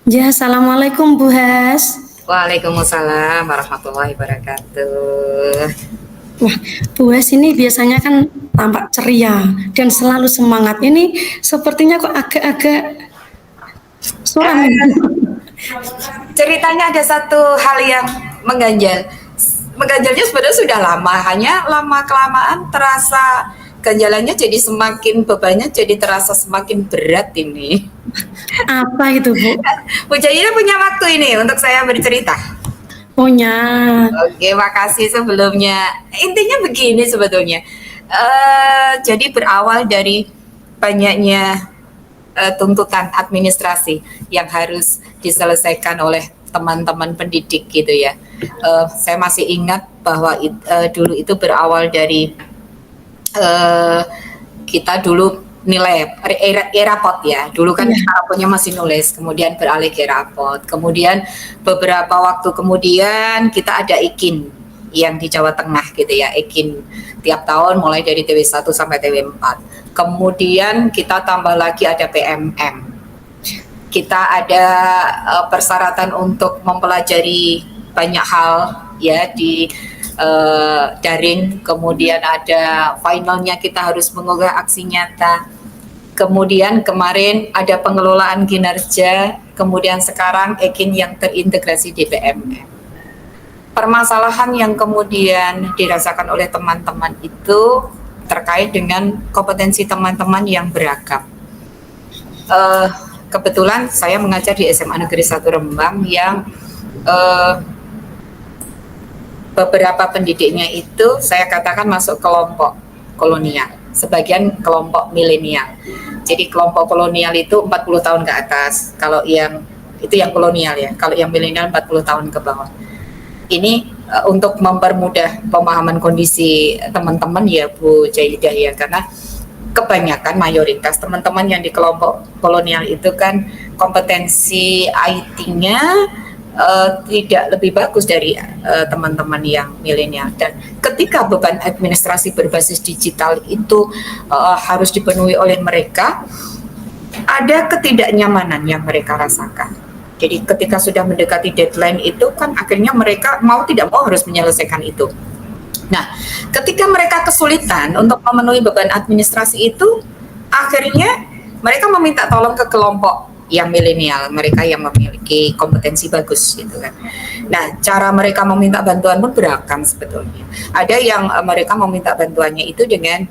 Ya, assalamualaikum Bu Has. Waalaikumsalam warahmatullahi wabarakatuh. Wah, Bu Has ini biasanya kan tampak ceria dan selalu semangat. Ini sepertinya kok agak-agak suram Eh, ini. Ceritanya ada satu hal yang mengganjal. Mengganjalnya sebenarnya sudah lama, hanya lama kelamaan terasa ganjalannya jadi semakin bebannya jadi terasa semakin berat ini. Apa itu Bu? Bu Jaina punya waktu ini untuk saya bercerita. Punya. Oke, makasih sebelumnya. Intinya begini sebetulnya. Jadi berawal dari banyaknya tuntutan administrasi yang harus diselesaikan oleh teman-teman pendidik gitu ya. Saya masih ingat bahwa dulu itu berawal dari uh, kita dulu nilai rapot ya. Dulu kan Iya. harapannya masih nulis, kemudian beralih ke rapot. Kemudian beberapa waktu kemudian kita ada ikin yang di Jawa Tengah gitu ya, ikin tiap tahun mulai dari TW1 sampai TW4. Kemudian kita tambah lagi ada PMM. Kita ada persyaratan untuk mempelajari banyak hal ya di daring, kemudian ada finalnya kita harus mengunggah aksi nyata. Kemudian kemarin ada pengelolaan kinerja, kemudian sekarang Ekin yang terintegrasi di PMM. Permasalahan yang kemudian dirasakan oleh teman-teman itu terkait dengan kompetensi teman-teman yang beragam. Kebetulan saya mengajar di SMA Negeri 1 Rembang yang beberapa pendidiknya itu saya katakan masuk kelompok kolonial, sebagian kelompok milenial. Jadi kelompok kolonial itu 40 tahun ke atas, kalau yang itu yang kolonial ya, kalau yang milenial 40 tahun ke bawah. Ini untuk mempermudah pemahaman kondisi teman-teman ya Bu Jaidah ya, karena kebanyakan mayoritas teman-teman yang di kelompok kolonial itu kan kompetensi IT-nya tidak lebih bagus dari teman-teman yang milenial, dan ketika beban administrasi berbasis digital itu harus dipenuhi oleh mereka, ada ketidaknyamanan yang mereka rasakan. Jadi ketika sudah mendekati deadline itu kan akhirnya mereka mau tidak mau harus menyelesaikan itu. Nah, ketika mereka kesulitan untuk memenuhi beban administrasi itu, akhirnya mereka meminta tolong ke kelompok yang milenial, mereka yang memiliki kompetensi bagus gitu kan. Nah, cara mereka meminta bantuan pun beragam sebetulnya. Ada yang mereka meminta bantuannya itu dengan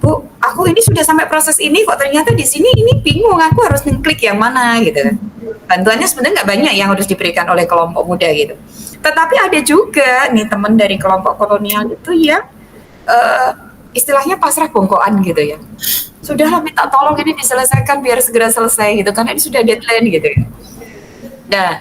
Bu, aku ini sudah sampai proses ini kok ternyata di sini ini bingung, aku harus ngeklik yang mana gitu kan. Bantuannya sebenarnya nggak banyak yang harus diberikan oleh kelompok muda gitu. Tetapi ada juga nih teman dari kelompok kolonial itu yang uh, istilahnya pasrah bongkoan gitu ya. Sudahlah minta tolong ini diselesaikan biar segera selesai gitu karena ini sudah deadline gitu ya. Nah,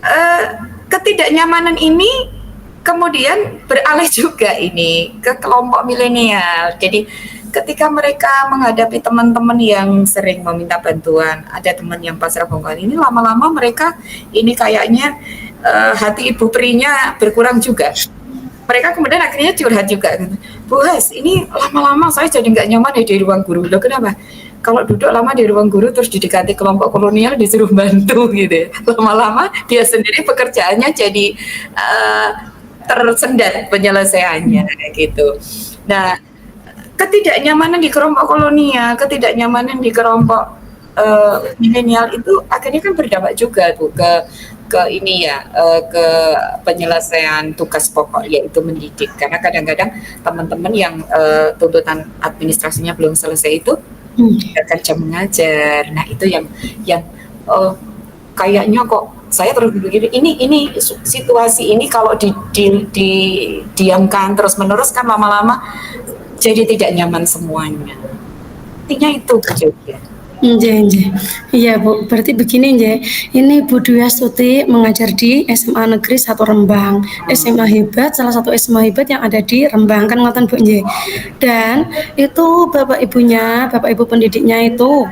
uh, ketidaknyamanan ini kemudian beralih juga ini ke kelompok milenial. Jadi ketika mereka menghadapi teman-teman yang sering meminta bantuan, ada teman yang pasrah bongkoan ini, lama-lama mereka ini kayaknya hati ibu perinya berkurang juga. Mereka kemudian akhirnya curhat juga, Bu Has, ini lama-lama saya jadi nggak nyaman ya di ruang guru. Loh kenapa? Kalau duduk lama di ruang guru terus didekati kelompok kolonial disuruh bantu gitu ya. Lama-lama dia sendiri pekerjaannya jadi tersendat penyelesaiannya gitu. Nah, ketidaknyamanan di kelompok kolonial, ketidaknyamanan di kelompok milenial itu akhirnya kan berdampak juga tuh ke ini ya, ke penyelesaian tugas pokok yaitu mendidik, karena kadang-kadang teman-teman yang tuntutan administrasinya belum selesai itu akan jam mengajar. Nah itu yang kayaknya kok saya terus begini, ini situasi ini kalau didiamkan terus menerus kan lama-lama jadi tidak nyaman semuanya. Intinya itu kejadian. Iya Bu, berarti begini nje. Ini Bu Dwi Astuti mengajar di SMA Negeri 1 Rembang. SMA hebat, salah satu SMA hebat yang ada di Rembang kan ngoten Bu nje. Dan itu bapak ibu pendidiknya itu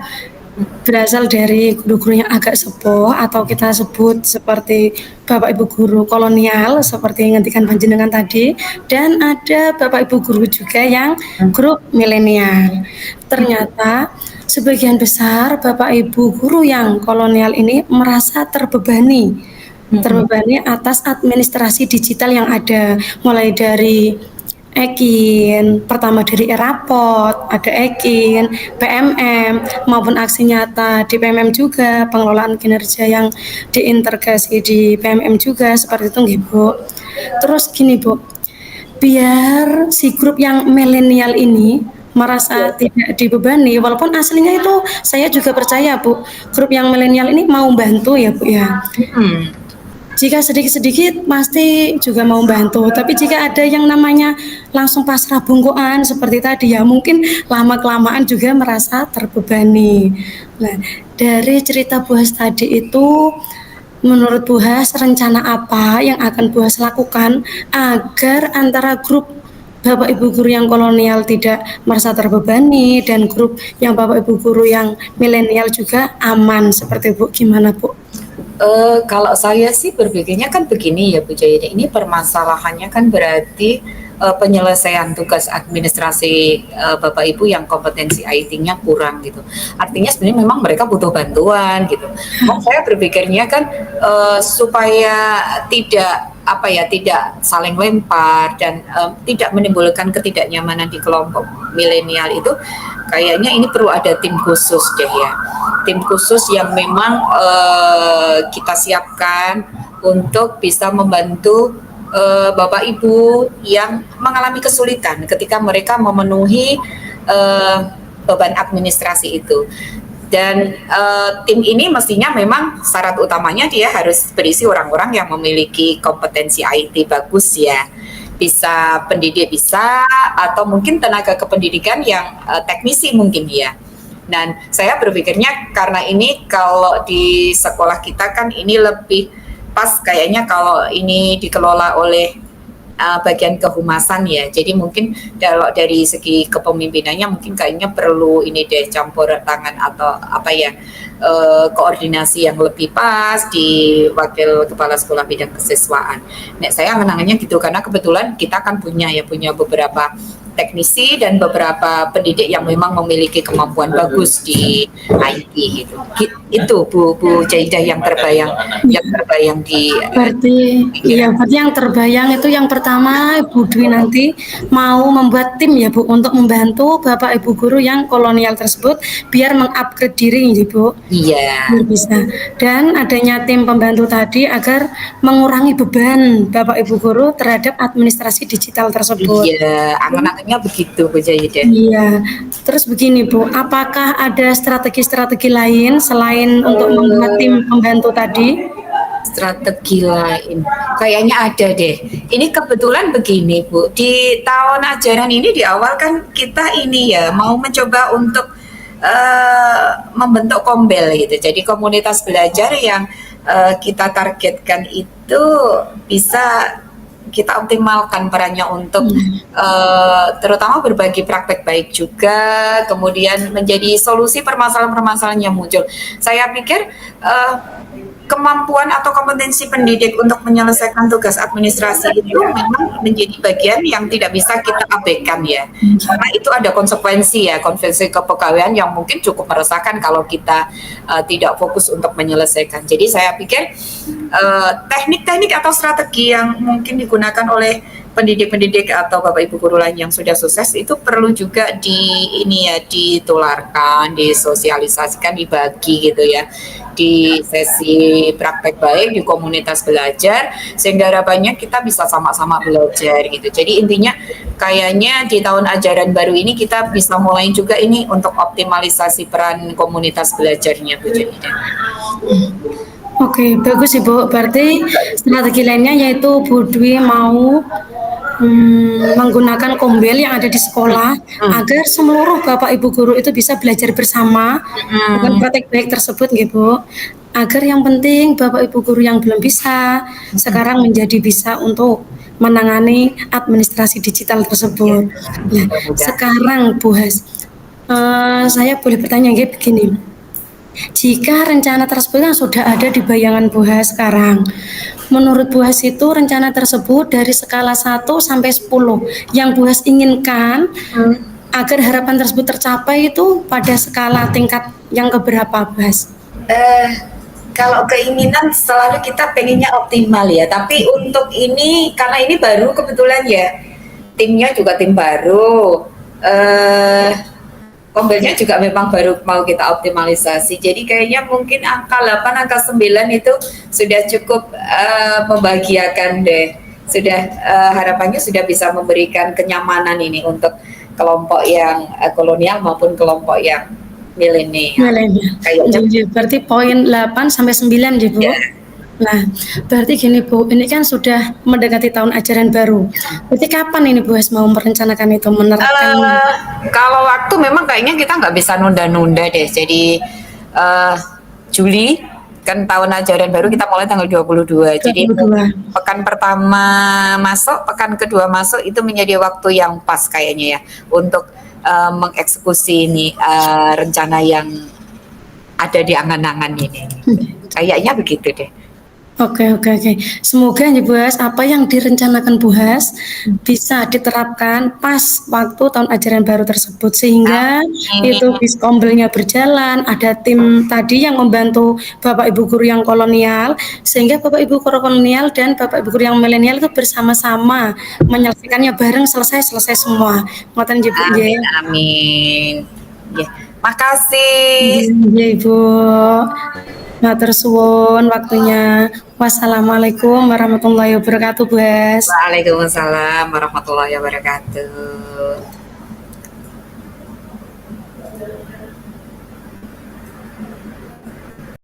berasal dari guru-guru yang agak sepuh atau kita sebut seperti bapak ibu guru kolonial seperti yang ngendikan panjenengan tadi, dan ada bapak ibu guru juga yang grup milenial. Ternyata sebagian besar Bapak Ibu guru yang kolonial ini merasa terbebani atas administrasi digital yang ada, mulai dari Ekin, pertama dari Erapot, ada Ekin, PMM, maupun aksi nyata di PMM juga, pengelolaan kinerja yang diintegrasi di PMM juga, seperti itu nggih, Bu. Terus gini, Bu, biar si grup yang milenial ini merasa tidak dibebani, walaupun aslinya itu saya juga percaya, Bu, grup yang milenial ini mau bantu ya, Bu ya. Jika sedikit-sedikit pasti juga mau bantu, tapi jika ada yang namanya langsung pasrah bungkuan seperti tadi ya, mungkin lama-kelamaan juga merasa terbebani. Nah, dari cerita Bu Has tadi itu, menurut Bu Has, rencana apa yang akan Bu Has lakukan agar antara grup Bapak Ibu guru yang kolonial tidak merasa terbebani dan grup yang Bapak Ibu guru yang milenial juga aman, seperti Bu, gimana Bu? Kalau saya sih berpikirnya kan begini ya Bu Jaya, ini permasalahannya kan berarti penyelesaian tugas administrasi Bapak Ibu yang kompetensi IT-nya kurang gitu. Artinya sebenarnya memang mereka butuh bantuan gitu. Nah, saya berpikirnya kan supaya tidak saling lempar dan tidak menimbulkan ketidaknyamanan di kelompok milenial itu, kayaknya ini perlu ada tim khusus deh ya. Tim khusus yang memang kita siapkan untuk bisa membantu Bapak Ibu yang mengalami kesulitan ketika mereka memenuhi beban administrasi itu. Dan tim ini mestinya memang syarat utamanya dia harus berisi orang-orang yang memiliki kompetensi IT bagus ya. Bisa pendidik bisa, atau mungkin tenaga kependidikan yang teknisi mungkin ya. Dan saya berpikirnya karena ini kalau di sekolah kita kan ini lebih pas kayaknya kalau ini dikelola oleh bagian kehumasan ya. Jadi mungkin kalau dari segi kepemimpinannya mungkin kayaknya perlu ini deh campur tangan atau koordinasi yang lebih pas di wakil kepala sekolah bidang kesiswaan. Nah, saya menangannya gitu karena kebetulan kita kan punya beberapa teknisi dan beberapa pendidik yang memang memiliki kemampuan bagus di IT gitu. Itu Bu Jaidah yang terbayang di berarti yang terbayang itu yang pertama Bu Dwi nanti mau membuat tim ya Bu untuk membantu Bapak Ibu guru yang kolonial tersebut biar mengupgrade diri ya Bu. Iya. Biar bisa. Dan adanya tim pembantu tadi agar mengurangi beban Bapak Ibu guru terhadap administrasi digital tersebut. Iya, angan-angannya begitu Bu Jaidah. Iya. Terus begini Bu, apakah ada strategi-strategi lain selain untuk membuat tim pembantu tadi? Strategi lain kayaknya ada deh. Ini kebetulan begini Bu, di tahun ajaran ini di awal kan kita ini ya mau mencoba untuk membentuk kombel gitu. Jadi komunitas belajar yang kita targetkan itu bisa kita optimalkan perannya untuk terutama berbagi praktek baik juga, kemudian menjadi solusi permasalahan-permasalahan yang muncul. Saya pikir kemampuan atau kompetensi pendidik untuk menyelesaikan tugas administrasi itu memang menjadi bagian yang tidak bisa kita abaikan ya, karena itu ada konsekuensi kepegawaian yang mungkin cukup meresahkan kalau kita tidak fokus untuk menyelesaikan. Jadi saya pikir teknik-teknik atau strategi yang mungkin digunakan oleh pendidik-pendidik atau Bapak Ibu guru lain yang sudah sukses itu perlu juga ditularkan, disosialisasikan, dibagi gitu ya di sesi praktek baik di komunitas belajar sehingga harapannya kita bisa sama-sama belajar gitu. Jadi intinya kayaknya di tahun ajaran baru ini kita bisa mulai juga ini untuk optimalisasi peran komunitas belajarnya Bu Jaidah. Oke, bagus Ibu. Berarti strategi lainnya yaitu Bu Dwi mau menggunakan kombel yang ada di sekolah agar seluruh Bapak Ibu guru itu bisa belajar bersama dengan praktek baik tersebut gitu. Agar yang penting Bapak Ibu guru yang belum bisa sekarang menjadi bisa untuk menangani administrasi digital tersebut. Nah, sekarang Bu Has, saya boleh bertanya begini. Jika rencana tersebut yang sudah ada di bayangan Bu Has sekarang, menurut Bu Has itu rencana tersebut dari skala 1 sampai 10 yang Bu Has inginkan agar harapan tersebut tercapai itu pada skala tingkat yang keberapa, Bas? Eh, Kalau keinginan selalu kita pengennya optimal ya, tapi untuk ini karena ini baru kebetulan ya, timnya juga tim baru, pembelinya juga memang baru mau kita optimalisasi. Jadi kayaknya mungkin angka 8, angka 9 itu sudah cukup membahagiakan deh. Sudah harapannya sudah bisa memberikan kenyamanan ini untuk kelompok yang kolonial maupun kelompok yang milenial. Milenial. Kayaknya Jadi berarti poin 8 sampai 9 ya, Bu. ya. Nah, berarti gini Bu, ini kan sudah mendekati tahun ajaran baru. Berarti kapan ini Bu Es mau merencanakan itu, menerapkan? Kalau waktu memang kayaknya kita nggak bisa nunda-nunda deh. Jadi Juli kan tahun ajaran baru kita mulai tanggal 22. Jadi 22. pekan pertama masuk, pekan kedua masuk itu menjadi waktu yang pas kayaknya ya untuk mengeksekusi ini rencana yang ada di angan-angan ini. Kayaknya begitu deh. Oke. Semoga ya Bu Has, apa yang direncanakan Bu Has bisa diterapkan pas waktu tahun ajaran baru tersebut sehingga itu bis kombelnya berjalan, ada tim tadi yang membantu Bapak Ibu guru yang kolonial sehingga Bapak Ibu guru kolonial dan Bapak Ibu guru yang milenial itu bersama-sama menyelesaikannya bareng selesai semua. Ngoten nggih Bu nggih. Amin, amin. Ya, makasih. Iya Ibu. Matur suwun waktunya. Wassalamualaikum warahmatullahi wabarakatuh, Bu Has. Waalaikumsalam warahmatullahi wabarakatuh.